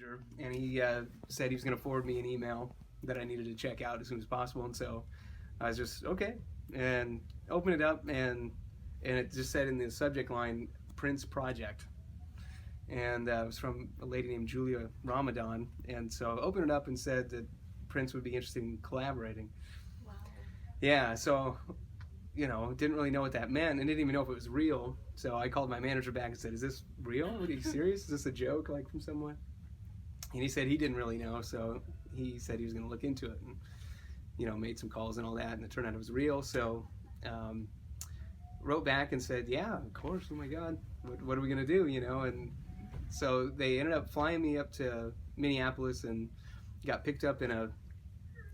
manager, and he said he was going to forward me an email that I needed to check out as soon as possible. And so I was just okay, and opened it up, and it just said in the subject line, Prince Project. And it was from a lady named Julia Ramadan. And so I opened it up and said that Prince would be interested in collaborating. Wow. Yeah, so, didn't really know what that meant, and didn't even know if it was real. So I called my manager back and said, is this real? Are you serious? Is this a joke, like, from someone? And he said he didn't really know, so he said he was going to look into it, and, made some calls and all that, and it turned out it was real. So wrote back and said, yeah, of course, oh my God, what are we going to do, And so they ended up flying me up to Minneapolis and got picked up in a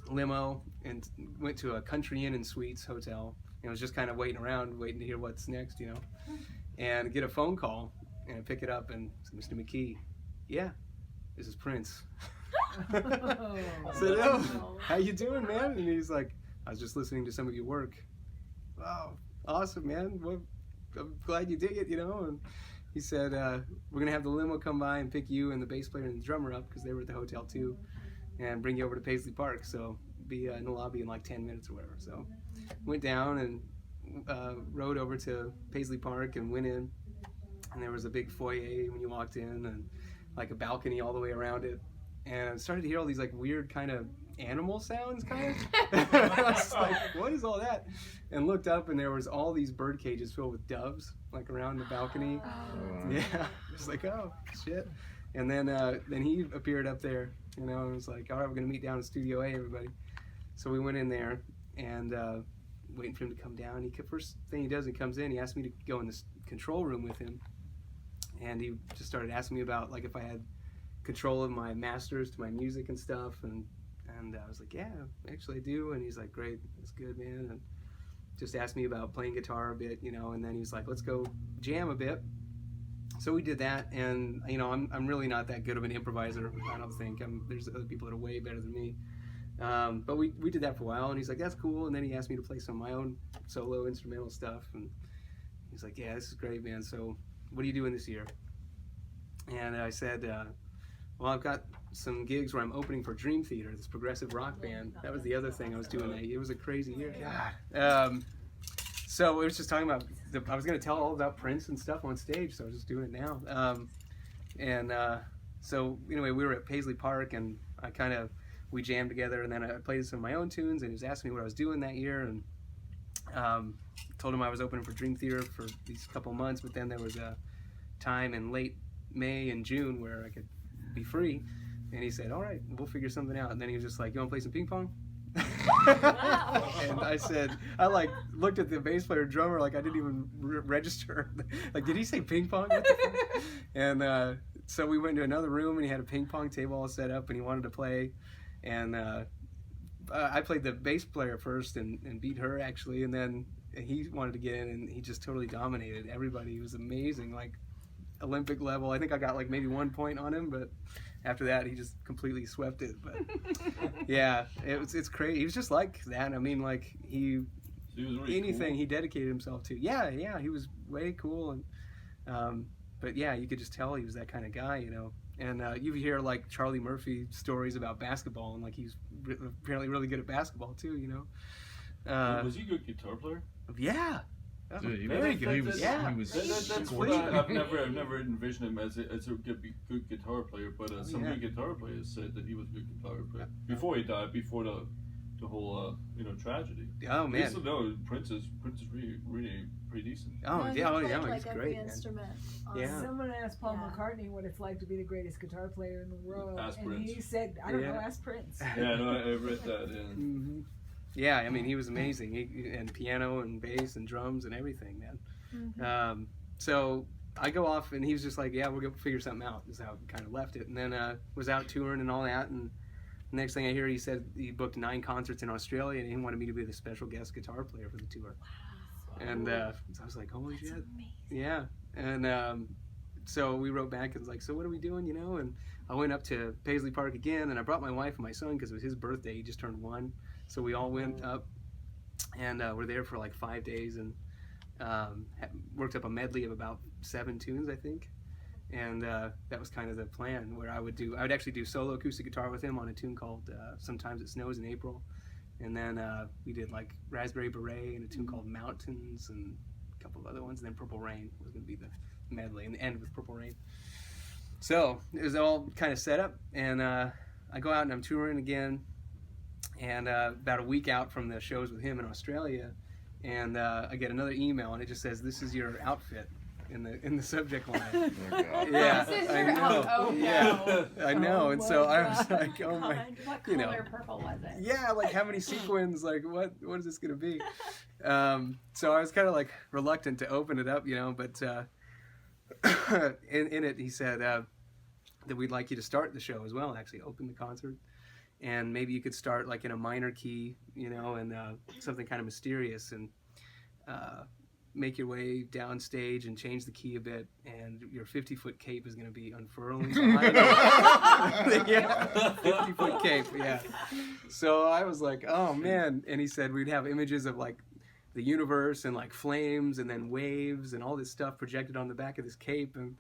limo and went to a Country Inn and Suites hotel. And was just kind of waiting around, waiting to hear what's next, And get a phone call, and I pick it up, and Mr. McKee, yeah, this is Prince. I said, oh, how you doing, man? And he's like, I was just listening to some of your work. Wow, awesome, man. Well, I'm glad you dig it, And he said, we're going to have the limo come by and pick you and the bass player and the drummer up, because they were at the hotel too, and bring you over to Paisley Park. So be in the lobby in like 10 minutes or whatever. So went down and rode over to Paisley Park and went in. And there was a big foyer when you walked in, and like a balcony all the way around it. And I started to hear all these like weird kind of animal sounds, kind of. I was like, what is all that? And looked up, and there was all these bird cages filled with doves, like around the balcony. Oh. Yeah, just like, oh shit. And then he appeared up there, and was like, all right, we're gonna meet down in Studio A, everybody. So we went in there, and waiting for him to come down. First thing he does, he comes in, he asked me to go in this control room with him, and he just started asking me about like if I had control of my masters to my music and stuff, and I was like, yeah, actually I do. And he's like, great, that's good, man. And just asked me about playing guitar a bit, and then he was like, let's go jam a bit. So we did that, and I'm really not that good of an improviser, I don't think. There's other people that are way better than me. But we did that for a while, and he's like, that's cool. And then he asked me to play some of my own solo instrumental stuff, and he's like, yeah, this is great, man. So what are you doing this year? And I said, well, I've got some gigs where I'm opening for Dream Theater, this progressive rock band. That was the other thing I was doing that year. It was a crazy year. God. So we were just talking about, I was going to tell all about Prince and stuff on stage, so I was just doing it now. So anyway, we were at Paisley Park, and we jammed together, and then I played some of my own tunes, and he was asking me what I was doing that year, and told him I was opening for Dream Theater for these couple months, but then there was a time in late May and June where I could be free, and he said, all right, we'll figure something out. And then he was just like, you want to play some ping pong? And I said, I like looked at the bass player drummer like I didn't even register. Like, did he say ping pong? What the fuck? And so we went to another room, and he had a ping pong table all set up, and he wanted to play. And I played the bass player first and beat her, actually, and then he wanted to get in, and he just totally dominated everybody. He was amazing, like Olympic level. I think I got like maybe 1 point on him, but after that he just completely swept it. But yeah, it's crazy. He was just like that. I mean, like he was really anything cool. He dedicated himself to. Yeah, he was way cool. And but yeah, you could just tell he was that kind of guy, And you hear like Charlie Murphy stories about basketball, and like he's apparently really good at basketball too, Was he a good guitar player? Yeah. Dude, he very was, good. he was That's what I've never envisioned him as a good guitar player, but some good guitar players said that he was a good guitar player before he died, before the whole tragedy. Oh man, no, Prince is really pretty decent. Oh no, yeah, like he's every great. Instrument. Yeah. Someone asked Paul McCartney what it's like to be the greatest guitar player in the world, Ask and Prince. he said, "I don't know, ask Prince." Yeah, no, I read that. Yeah. Mm-hmm. Yeah, I mean, he was amazing. And piano and bass and drums and everything, man. Mm-hmm. So I go off, and he was just like, yeah, we're going to figure something out. Is how we kind of left it. And then was out touring and all that. And the next thing I hear, he said he booked 9 concerts in Australia, and he wanted me to be the special guest guitar player for the tour. Wow. And so I was like, holy shit. Amazing. Yeah. And so we wrote back and was like, so what are we doing, And I went up to Paisley Park again, and I brought my wife and my son because it was his birthday. He just turned 1. So we all went up, and we're there for like 5 days, and worked up a medley of about 7 tunes, I think. And that was kind of the plan, where I would actually do solo acoustic guitar with him on a tune called Sometimes It Snows in April. And then we did like Raspberry Beret and a tune called Mountains and a couple of other ones. And then Purple Rain was going to be the medley, and the end with Purple Rain. So it was all kind of set up, and I go out and I'm touring again. And about a week out from the shows with him in Australia, and I get another email, and it just says, "This is your outfit." In the subject line. Oh, God. Yeah, This is I your know. oh, Yeah, I know. And so I was God. like, oh my, What you know. color purple was it? yeah, like how many sequins? Like what is this gonna be? So I was kind of like reluctant to open it up, you know. But in it, he said that we'd like you to start the show as well, actually open the concert, and maybe you could start like in a minor key, you know, and something kind of mysterious, and make your way downstage and change the key a bit, and your 50-foot cape is going to be unfurling behind you. Yeah, 50-foot cape, yeah. So I was like, oh man. And he said we'd have images of like the universe and like flames and then waves and all this stuff projected on the back of this cape. And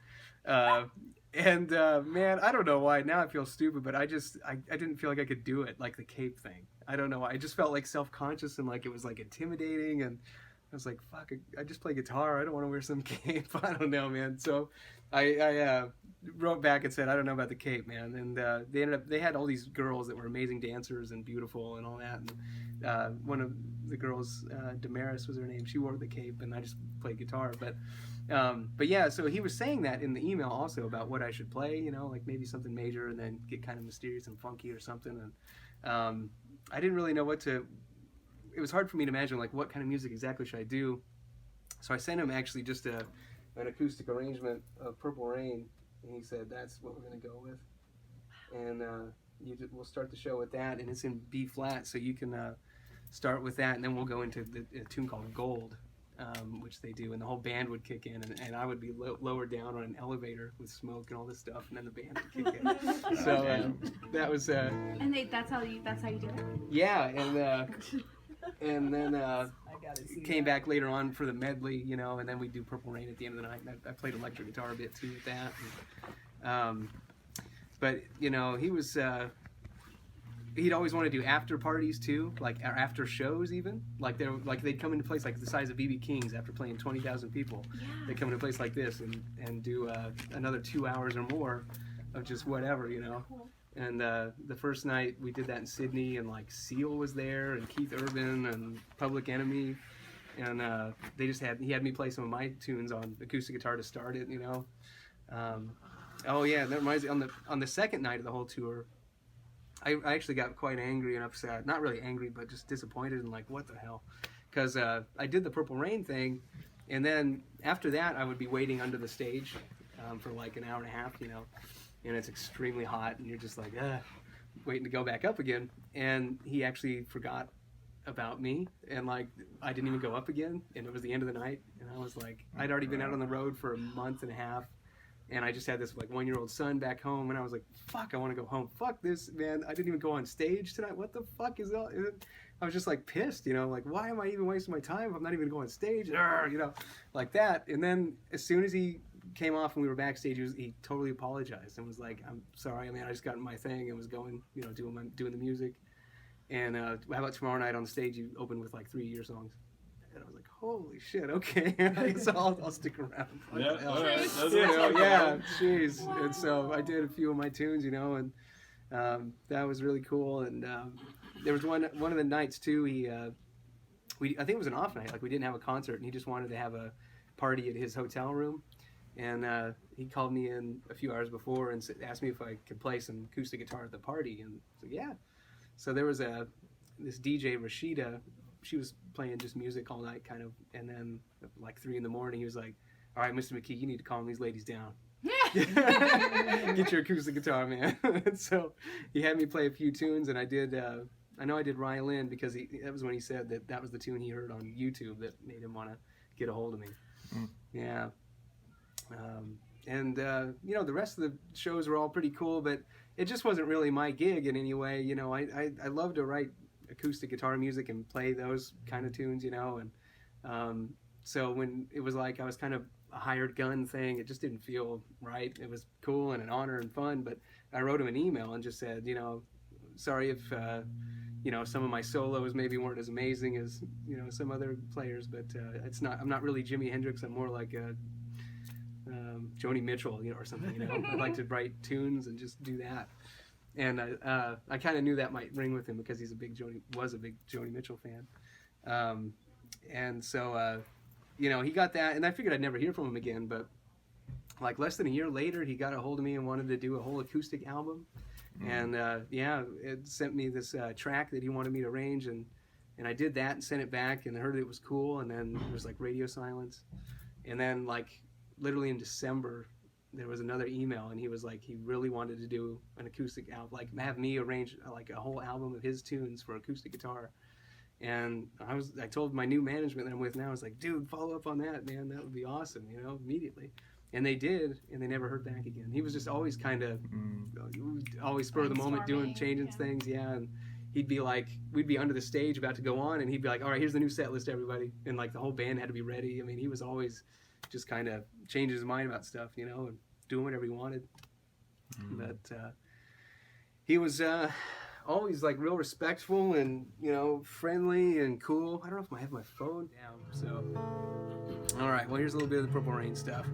man, I don't know why. Now I feel stupid, but I didn't feel like I could do it, like the cape thing. I don't know why. I just felt like self-conscious and like it was like intimidating, and I was like, fuck, I just play guitar. I don't want to wear some cape. I don't know, man. So I wrote back and said, I don't know about the cape, man. And they had all these girls that were amazing dancers and beautiful and all that. And one of the girls, Damaris was her name, she wore the cape, and I just played guitar. But yeah, so he was saying that in the email also about what I should play, you know, like maybe something major and then get kind of mysterious and funky or something. And I didn't really know what to... It was hard for me to imagine, like, what kind of music exactly should I do. So I sent him actually just an acoustic arrangement of Purple Rain, and he said, that's what we're going to go with. And we'll start the show with that, and it's in B flat, so you can start with that, and then we'll go into a tune called Gold, which they do, and the whole band would kick in, and I would be lowered down on an elevator with smoke and all this stuff, and then the band would kick in. So that was... And that's how you do it? Yeah, and then I gotta see came that. back later on for the medley, you know, and then we do Purple Rain at the end of the night. And I played electric guitar a bit too with that. And, but you know, he'd always want to do after parties too, like or after shows even. Like they'd come into a place like the size of BB King's after playing 20,000 people. Yeah. They come into a place like this and do another 2 hours or more of just whatever, you know. Cool. And the first night we did that in Sydney, and like Seal was there, and Keith Urban, and Public Enemy, and he had me play some of my tunes on acoustic guitar to start it, you know. Oh yeah, that reminds me, on the second night of the whole tour, I actually got quite angry and upset. Not really angry, but just disappointed and like, what the hell? Because I did the Purple Rain thing, and then after that I would be waiting under the stage for like an hour and a half, you know. And it's extremely hot, and you're just like, waiting to go back up again. And he actually forgot about me, and like, I didn't even go up again, and it was the end of the night, and I was like, I'd already been out on the road for a month and a half, and I just had this like 1-year-old son back home, and I was like, fuck, I want to go home. Fuck this, man. I didn't even go on stage tonight. What the fuck is all? I was just like pissed, you know, like, why am I even wasting my time if I'm not even going on stage? You know, like that. And then as soon as he came off and we were backstage, he totally apologized and was like, I'm sorry, I mean, I just got in my thing and was going, you know, doing the music. And how about tomorrow night on the stage you open with like 3 of your songs? And I was like, holy shit, okay. So I'll stick around. Yeah, all right. That's You know, what's up. yeah, jeez. Wow. And so I did a few of my tunes, you know, and that was really cool. And there was one of the nights too, I think it was an off night, like we didn't have a concert, and he just wanted to have a party at his hotel room. And he called me in a few hours before and asked me if I could play some acoustic guitar at the party. And I said, yeah. So there was this DJ, Rashida. She was playing just music all night, kind of. And then like 3 a.m, he was like, all right, Mr. McKee, you need to calm these ladies down. Get your acoustic guitar, man. And so he had me play a few tunes, and I know I did Ryan Lynn, because that was when he said that was the tune he heard on YouTube that made him want to get a hold of me. Yeah. You know, the rest of the shows were all pretty cool, but it just wasn't really my gig in any way. You know, I love to write acoustic guitar music and play those kind of tunes, you know, and so when it was like I was kind of a hired gun thing. It just didn't feel right. It was cool and an honor and fun, but I wrote him an email and just said, sorry if some of my solos maybe weren't as amazing as some other players, but it's not. I'm not really Jimi Hendrix. I'm more like Joni Mitchell, or something. I'd like to write tunes and just do that. And I kind of knew that might ring with him because he's was a big Joni Mitchell fan. And so he got that, and I figured I'd never hear from him again. But like less than a year later, he got a hold of me and wanted to do a whole acoustic album. And it sent me this track that he wanted me to arrange, and I did that and sent it back and heard it was cool. And then there was like radio silence, and then like literally in December there was another email, and he was like he really wanted to do an acoustic album, like have me arrange like a whole album of his tunes for acoustic guitar. And I told my new management that I'm with now, I was like, dude, follow up on that, man, that would be awesome, immediately. And they did, and they never heard back again. He was just always kind of, always spur of the moment, changing things, and he'd be like, we'd be under the stage about to go on, and he'd be like, all right, here's the new set list, everybody. And like the whole band had to be ready. I mean, he was always just kind of changing his mind about stuff, and doing whatever he wanted. But he was always like real respectful and, friendly and cool. I don't know if I have my phone down, so. All right, well, here's a little bit of the Purple Rain stuff.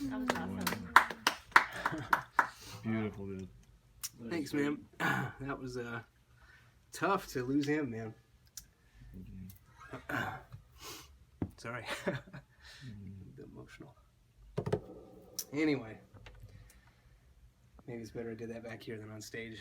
That was awesome. Beautiful, dude. Thanks, man. That was tough to lose him, man. Sorry. A bit emotional. Anyway. Maybe it's better I did that back here than on stage.